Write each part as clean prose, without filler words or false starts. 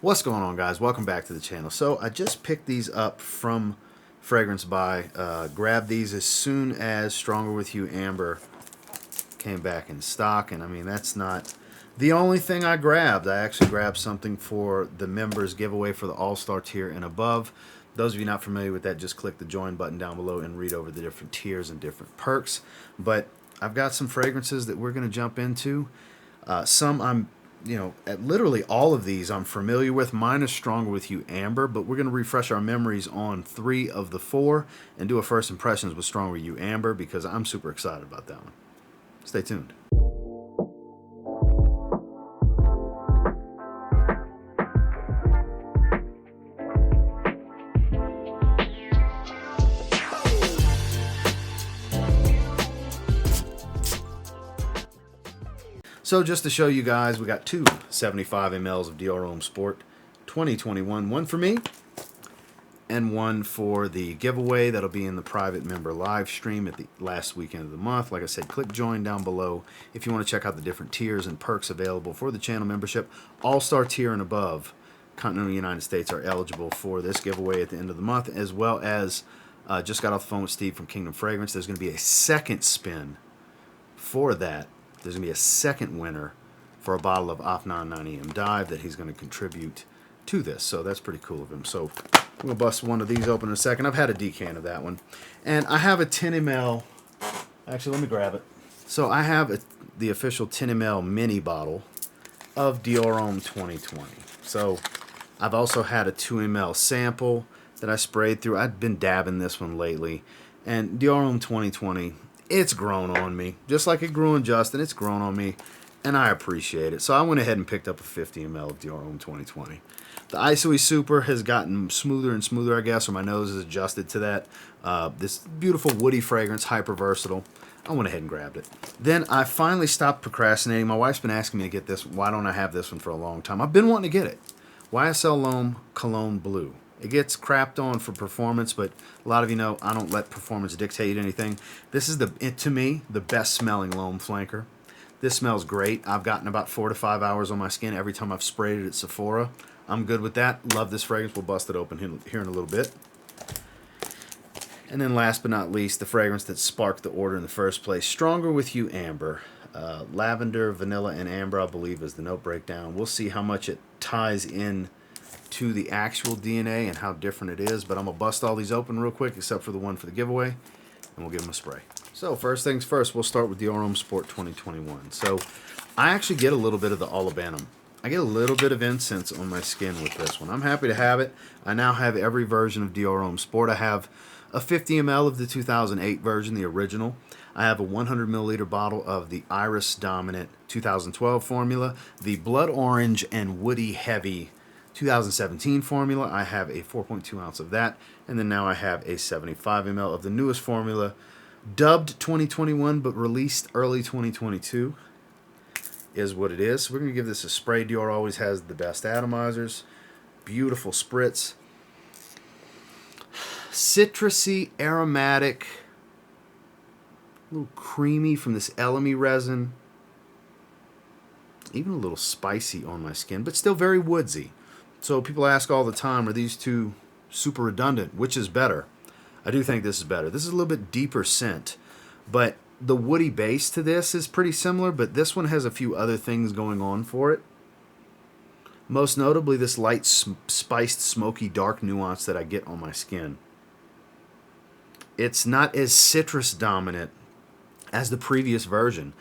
What's going on, guys? Welcome back to the channel. So I just picked these up from Fragrance Buy. Grabbed these as soon as Stronger With You Amber came back in stock. And I mean, that's not the only thing I grabbed. I actually grabbed something for the members giveaway for the All-Star tier and above. Those of you not familiar with that, just click the join button down below and read over the different tiers and different perks. But I've got some fragrances that we're going to jump into. Some I'm at literally all of these I'm familiar with, minus Stronger With You Amber, but we're going to refresh our memories on 3 of the 4 and do a first impressions with Stronger With You Amber because I'm super excited about that one. Stay tuned. So just to show you guys, we got 2 75 mLs of Dior Homme Sport 2021. One for me and one for the giveaway. That'll be in the private member live stream at the last weekend of the month. Like I said, click join down below if you want to check out the different tiers and perks available for the channel membership. All-Star tier and above, Continental United States, are eligible for this giveaway at the end of the month, as well as just got off the phone with Steve from Kingdom Fragrance. There's going to be a second spin for that. There's going to be a second winner for a bottle of Afnan 90M Dive that he's going to contribute to this. So that's pretty cool of him. So I'm going to bust one of these open in a second. I've had a decan of that one. And I have a 10 ml. Actually, let me grab it. So I have the official 10 ml mini bottle of Dior Homme 2020. So I've also had a 2 ml sample that I sprayed through. I've been dabbing this one lately. And Dior Homme 2020, it's grown on me. Just like it grew on Justin, it's grown on me, and I appreciate it. So I went ahead and picked up a 50 ml of Dior Homme 2020. The Isoe Super has gotten smoother and smoother, I guess, or my nose is adjusted to that. This beautiful woody fragrance, hyper versatile. I went ahead and grabbed it. Then I finally stopped procrastinating. My wife's been asking me to get this. Why don't I have this one for a long time? I've been wanting to get it. YSL Homme Cologne Bleue. It gets crapped on for performance, but a lot of you know I don't let performance dictate anything. This is, to me, the best smelling L'Homme flanker. This smells great. I've gotten about 4 to 5 hours on my skin every time I've sprayed it at Sephora. I'm good with that. Love this fragrance. We'll bust it open here in a little bit. And then last but not least, the fragrance that sparked the order in the first place, Stronger With You Amber. Lavender, vanilla, and amber, I believe, is the note breakdown. We'll see how much it ties in to the actual DNA and how different it is, but I'm gonna bust all these open real quick except for the one for the giveaway, and we'll give them a spray. So first things first, we'll start with Dior Homme Sport 2021. So I actually get a little bit of the olibanum. I get a little bit of incense on my skin with this one. I'm happy to have it. I now have every version of Dior Homme Sport. I have a 50 ml of the 2008 version, the original. I have a 100 milliliter bottle of the Iris Dominant 2012 formula, the Blood Orange and Woody Heavy 2017 formula. I have a 4.2 ounce of that, and then now I have a 75 ml of the newest formula, dubbed 2021 but released early 2022 is what it is. So we're going to give this a spray. Dior always has the best atomizers. Beautiful spritz. Citrusy, aromatic, a little creamy from this elemi resin. Even a little spicy on my skin, but still very woodsy. So people ask all the time, are these two super redundant? Which is better? I do think this is better. This is a little bit deeper scent, but the woody base to this is pretty similar, but this one has a few other things going on for it. Most notably, this light, spiced, smoky, dark nuance that I get on my skin. It's not as citrus dominant as the previous version,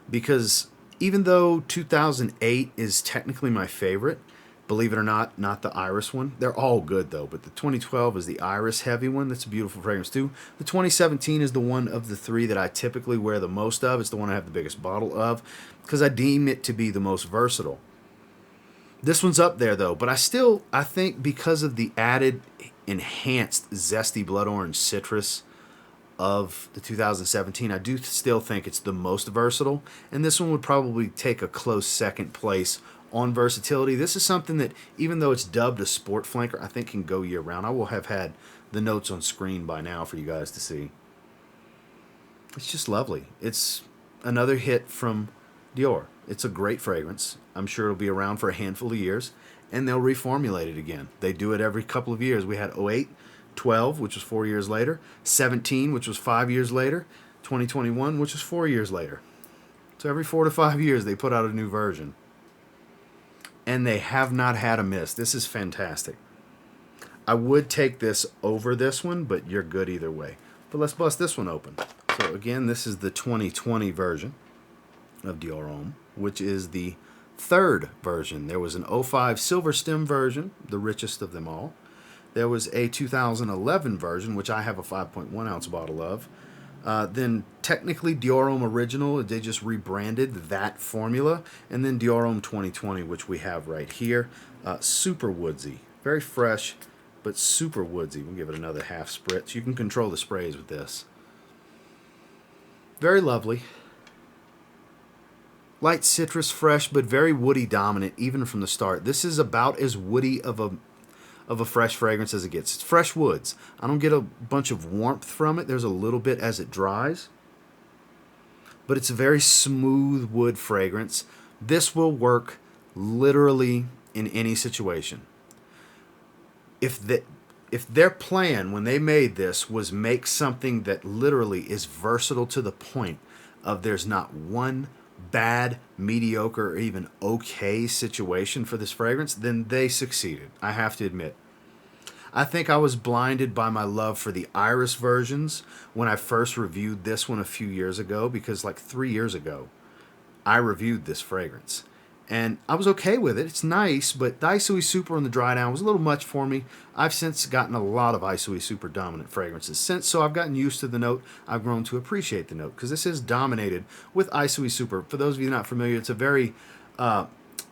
because even though 2008 is technically my favorite, believe it or not the Iris one. They're all good, though, but the 2012 is the Iris heavy one. That's a beautiful fragrance, too. The 2017 is the one of the 3 that I typically wear the most of. It's the one I have the biggest bottle of because I deem it to be the most versatile. This one's up there, though, but I think because of the added, enhanced, zesty blood orange citrus of the 2017, I do still think it's the most versatile, and this one would probably take a close second place on versatility. This is something that, even though it's dubbed a sport flanker, I think can go year round. I will have had the notes on screen by now for you guys to see. It's just lovely. It's another hit from Dior. It's a great fragrance. I'm sure it'll be around for a handful of years. and they'll reformulate it again. They do it every couple of years. We had 08, 12, which was 4 years later, 17, which was 5 years later, 2021, which was 4 years later. So every 4 to 5 years, they put out a new version. And they have not had a miss. This is fantastic. I would take this over this one, but you're good either way. But let's bust this one open. So again, this is the 2020 version of Dior Homme, which is the third version. There was an 05 silver stem version, the richest of them all. There was a 2011 version, which I have a 5.1 ounce bottle of. Then technically Dior Homme Original, they just rebranded that formula. And then Dior Homme 2020, which we have right here. Super woodsy, very fresh, but super woodsy. We'll give it another half spritz. You can control the sprays with this. Very lovely. Light citrus, fresh, but very woody dominant, even from the start. This is about as woody of a fresh fragrance as it gets. It's fresh woods. I don't get a bunch of warmth from it. There's a little bit as it dries. But it's a very smooth wood fragrance. This will work literally in any situation. If their plan when they made this was make something that literally is versatile to the point of there's not one bad, mediocre, or even okay situation for this fragrance, then they succeeded, I have to admit. I think I was blinded by my love for the Iris versions when I first reviewed this one a few years ago, because like 3 years ago, I reviewed this fragrance. And I was okay with it. It's nice, but the Isui Super on the dry down was a little much for me. I've since gotten a lot of Isui Super dominant fragrances since, so I've gotten used to the note. I've grown to appreciate the note, because this is dominated with Isui Super. For those of you not familiar, it's a very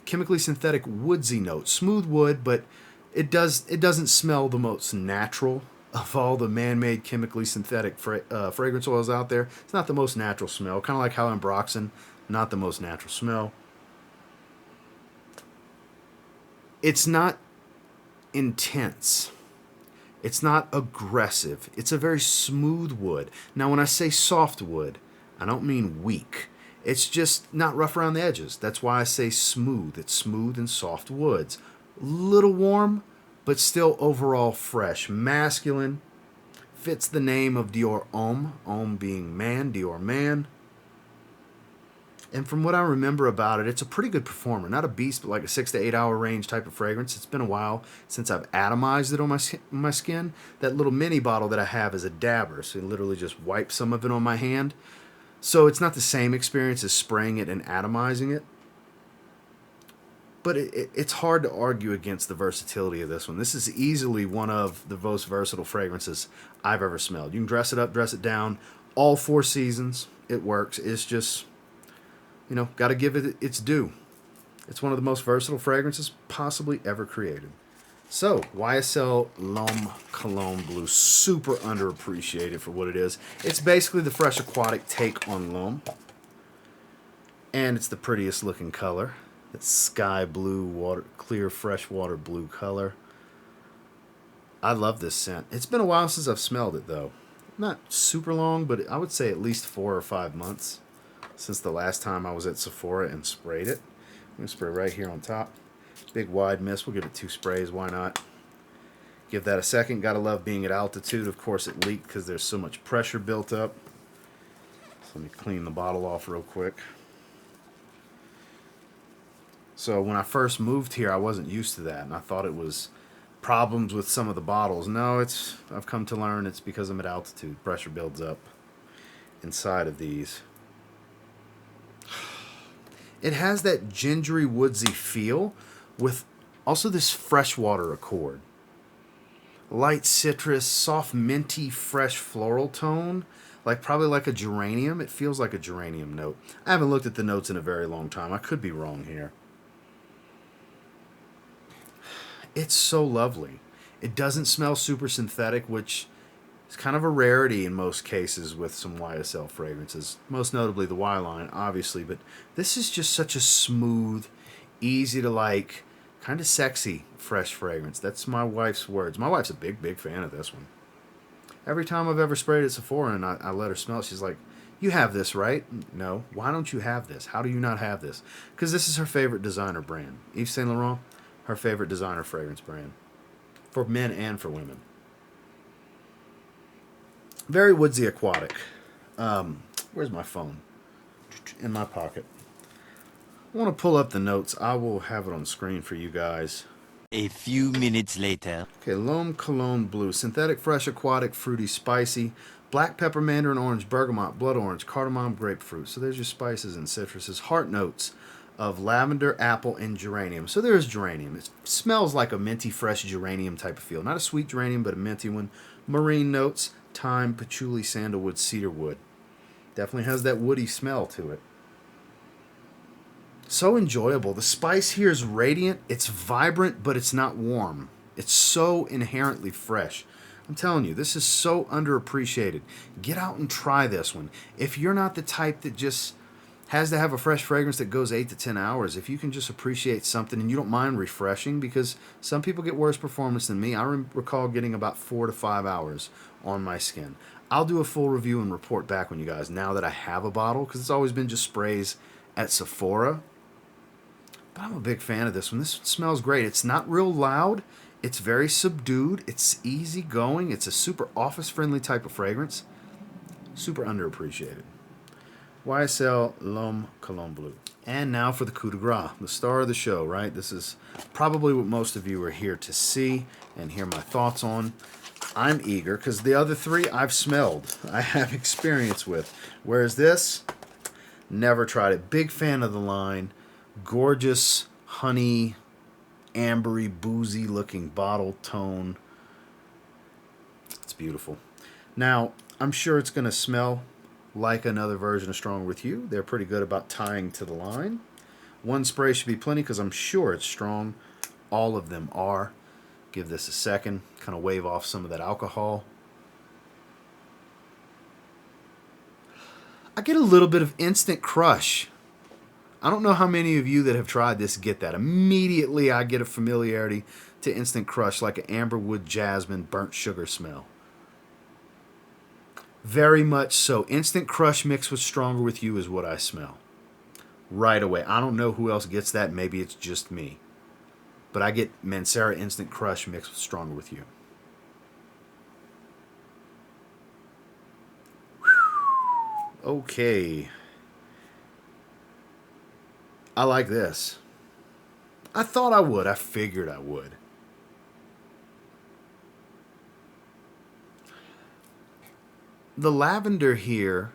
chemically synthetic woodsy note. Smooth wood, but it doesn't smell the most natural of all the man-made chemically synthetic fragrance oils out there. It's not the most natural smell, kind of like how Ambroxan, not the most natural smell. It's not intense. It's not aggressive. It's a very smooth wood. Now, when I say soft wood, I don't mean weak. It's just not rough around the edges. That's why I say smooth. It's smooth and soft woods. Little warm, but still overall fresh. Masculine. Fits the name of Dior Homme. Homme being man, Dior man. And from what I remember about it, it's a pretty good performer. Not a beast, but like a 6 to 8 hour range type of fragrance. It's been a while since I've atomized it on my skin. That little mini bottle that I have is a dabber, so you literally just wipe some of it on my hand. So it's not the same experience as spraying it and atomizing it. But it's hard to argue against the versatility of this one. This is easily one of the most versatile fragrances I've ever smelled. You can dress it up, dress it down. All 4 seasons, it works. It's just, you know, got to give it its due. It's one of the most versatile fragrances possibly ever created. So, YSL L'Homme Cologne Bleue. Super underappreciated for what it is. It's basically the fresh aquatic take on L'Homme. And it's the prettiest looking color. That sky blue, water, clear freshwater blue color. I love this scent. It's been a while since I've smelled it, though. Not super long, but I would say at least 4 or 5 months since the last time I was at Sephora and sprayed it. I'm going to spray right here on top. Big wide mist. We'll give it 2 sprays. Why not? Give that a second. Gotta love being at altitude. Of course, it leaked because there's so much pressure built up. So let me clean the bottle off real quick. So when I first moved here, I wasn't used to that, and I thought it was problems with some of the bottles. No, I've come to learn it's because I'm at altitude. Pressure builds up inside of these. It has that gingery, woodsy feel with also this freshwater accord. Light citrus, soft minty, fresh floral tone. Probably like a geranium. It feels like a geranium note. I haven't looked at the notes in a very long time. I could be wrong here. It's so lovely. It doesn't smell super synthetic, which is kind of a rarity in most cases with some YSL fragrances. Most notably the Y line, obviously. But this is just such a smooth, easy to like, kind of sexy, fresh fragrance. That's my wife's words. My wife's a big, big fan of this one. Every time I've ever sprayed at Sephora and I let her smell it, she's like, "You have this, right?" No. Why don't you have this? How do you not have this? Because this is her favorite designer brand. Yves Saint Laurent. her favorite designer fragrance brand. For men and for women. Very woodsy aquatic. Where's my phone? In my pocket. I want to pull up the notes. I will have it on screen for you guys. A few minutes later. Okay, L'Homme Cologne Bleue. Synthetic, fresh, aquatic, fruity, spicy. Black pepper, mandarin orange, bergamot, blood orange, cardamom, grapefruit. So there's your spices and citruses. Heart notes of lavender, apple, and geranium. So there's geranium. It smells like a minty, fresh geranium type of feel. Not a sweet geranium, but a minty one. Marine notes, thyme, patchouli, sandalwood, cedarwood. Definitely has that woody smell to it. So enjoyable. The spice here is radiant. It's vibrant, but it's not warm. It's so inherently fresh. I'm telling you, this is so underappreciated. Get out and try this one. If you're not the type that just has to have a fresh fragrance that goes 8 to 10 hours, if you can just appreciate something and you don't mind refreshing, because some people get worse performance than me. I recall getting about 4 to 5 hours on my skin. I'll do a full review and report back on you guys now that I have a bottle, because it's always been just sprays at Sephora. But I'm a big fan of this one. This smells great. It's not real loud. It's very subdued. It's easy going. It's a super office-friendly type of fragrance. Super underappreciated. YSL L'Homme Cologne Bleue. And now for the coup de grace, the star of the show, right? This is probably what most of you are here to see and hear my thoughts on. I'm eager because the other three I've smelled. I have experience with. Whereas this, never tried it. Big fan of the line. Gorgeous, honey, ambery, boozy looking bottle tone. It's beautiful. Now, I'm sure it's going to smell like another version of Strong With You. They're pretty good about tying to the line. One spray should be plenty because I'm sure it's strong. All of them are. Give this a second. Kind of wave off some of that alcohol. I get a little bit of instant crush. I don't know how many of you that have tried this get that. Immediately I get a familiarity to instant crush, like an amberwood jasmine burnt sugar smell. Very much so. Instant crush mixed with Stronger With You is what I smell. Right away. I don't know who else gets that. Maybe it's just me. But I get Mancera Instant Crush mixed with Stronger With You. Whew. Okay. I like this. I thought I would. I figured I would. The lavender here,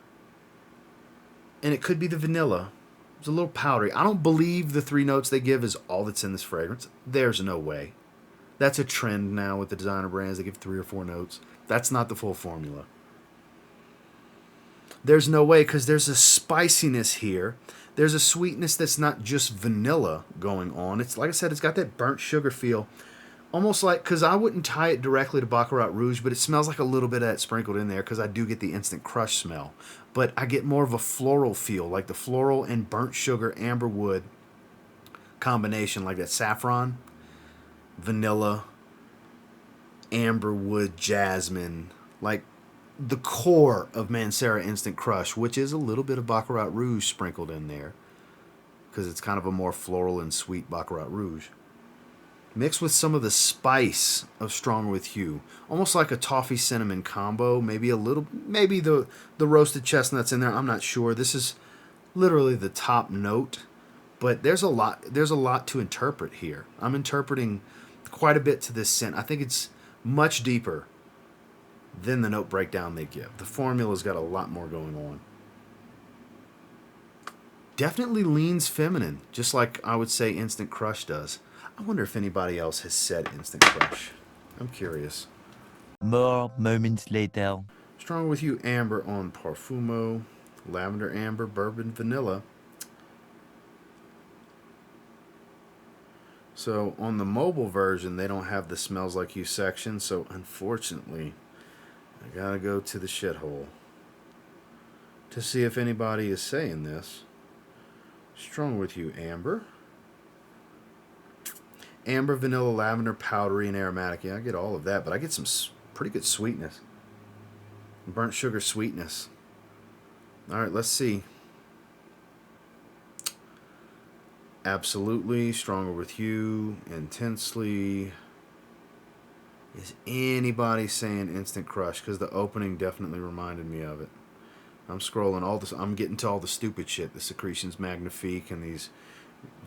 and it could be the vanilla, it's a little powdery. I don't believe the 3 notes they give is all that's in this fragrance. There's no way. That's a trend now with the designer brands. They give 3 or 4 notes. That's not the full formula. There's no way, because there's a spiciness here. There's a sweetness that's not just vanilla going on. It's like I said, it's got that burnt sugar feel. Almost like, because I wouldn't tie it directly to Baccarat Rouge, but it smells like a little bit of that sprinkled in there, because I do get the instant crush smell. But I get more of a floral feel, like the floral and burnt sugar amber wood combination, like that saffron, vanilla, amber wood, jasmine, like the core of Mancera Instant Crush, which is a little bit of Baccarat Rouge sprinkled in there, because it's kind of a more floral and sweet Baccarat Rouge. Mixed with some of the spice of Stronger With You. Almost like a toffee cinnamon combo. Maybe a little, maybe the roasted chestnuts in there. I'm not sure. This is literally the top note. But there's a lot to interpret here. I'm interpreting quite a bit to this scent. I think it's much deeper than the note breakdown they give. The formula's got a lot more going on. Definitely leans feminine, just like I would say Instant Crush does. I wonder if anybody else has said Instant Crush. I'm curious. More moments later. Strong With You Amber on Parfumo. Lavender Amber, Bourbon Vanilla. So on the mobile version, they don't have the Smells Like You section. So unfortunately, I gotta go to the shithole to see if anybody is saying this. Strong With You Amber. Amber, vanilla, lavender, powdery, and aromatic. Yeah, I get all of that, but I get some pretty good sweetness. Burnt sugar sweetness. All right, let's see. Absolutely. Stronger with you. Intensely. Is anybody saying Instant Crush? Because the opening definitely reminded me of it. I'm scrolling all this. I'm getting to all the stupid shit. The Secretions Magnifique and these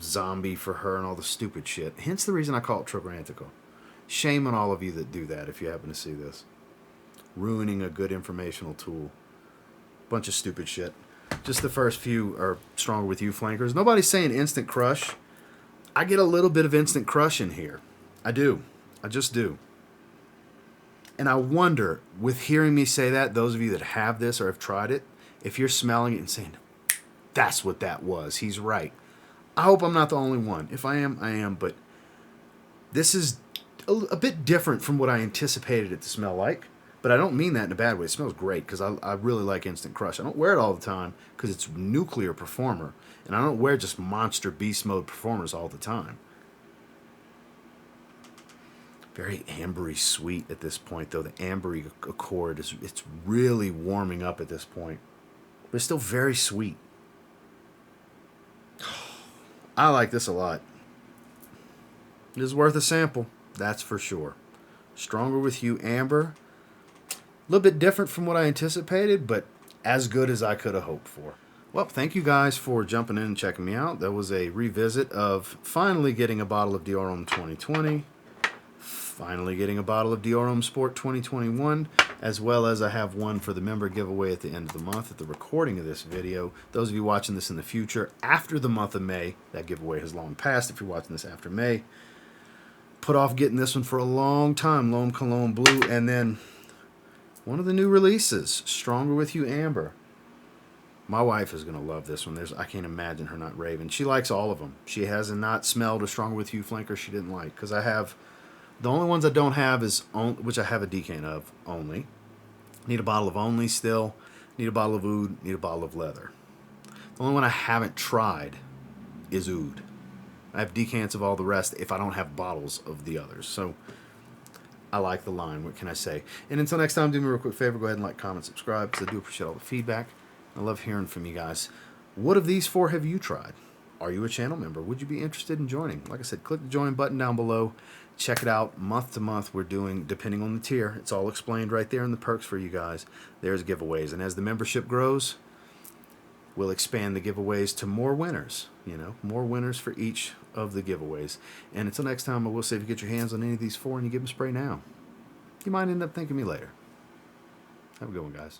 Zombie for Her and all the stupid shit. Hence the reason I call it Trigrantical. Shame on all of you that do that if you happen to see this. Ruining a good informational tool. Bunch of stupid shit. Just the first few are Stronger With You flankers. Nobody's saying Instant Crush. I get a little bit of Instant Crush in here. I do. I just do. And I wonder, with hearing me say that, those of you that have this or have tried it, if you're smelling it and saying, that's what that was, he's right. I hope I'm not the only one. If I am, I am. But this is a bit different from what I anticipated it to smell like. But I don't mean that in a bad way. It smells great because I really like Instant Crush. I don't wear it all the time because it's nuclear performer. And I don't wear just monster beast mode performers all the time. Very ambery sweet at this point, though. The ambery accord it's really warming up at this point. But it's still very sweet. I like this a lot. It is worth a sample, that's for sure. Stronger With You Amber. A little bit different from what I anticipated, but as good as I could have hoped for. Well, thank you guys for jumping in and checking me out. That was a revisit of finally getting a bottle of Dior Homme 2020. Finally getting a bottle of Dior Homme Sport 2021, as well as I have one for the member giveaway at the end of the month at the recording of this video. Those of you watching this in the future, after the month of May, that giveaway has long passed if you're watching this after May. Put off getting this one for a long time, L'Homme Cologne Blue, and then one of the new releases, Stronger With You Amber. My wife is going to love this one. I can't imagine her not raving. She likes all of them. She has not smelled a Stronger With You flanker she didn't like, because I have... The only ones I don't have is, which I have a decan of, Only. Need a bottle of Only still. Need a bottle of Oud. Need a bottle of Leather. The only one I haven't tried is Oud. I have decants of all the rest if I don't have bottles of the others. So, I like the line. What can I say? And until next time, do me a real quick favor. Go ahead and like, comment, subscribe, because I do appreciate all the feedback. I love hearing from you guys. What of these four have you tried? Are you a channel member? Would you be interested in joining? Like I said, click the join button down below. Check it out. Month to month, we're doing, depending on the tier, it's all explained right there in the perks for you guys. There's giveaways. And as the membership grows, we'll expand the giveaways to more winners. More winners for each of the giveaways. And until next time, I will say if you get your hands on any of these four and you give them a spray now, you might end up thanking me later. Have a good one, guys.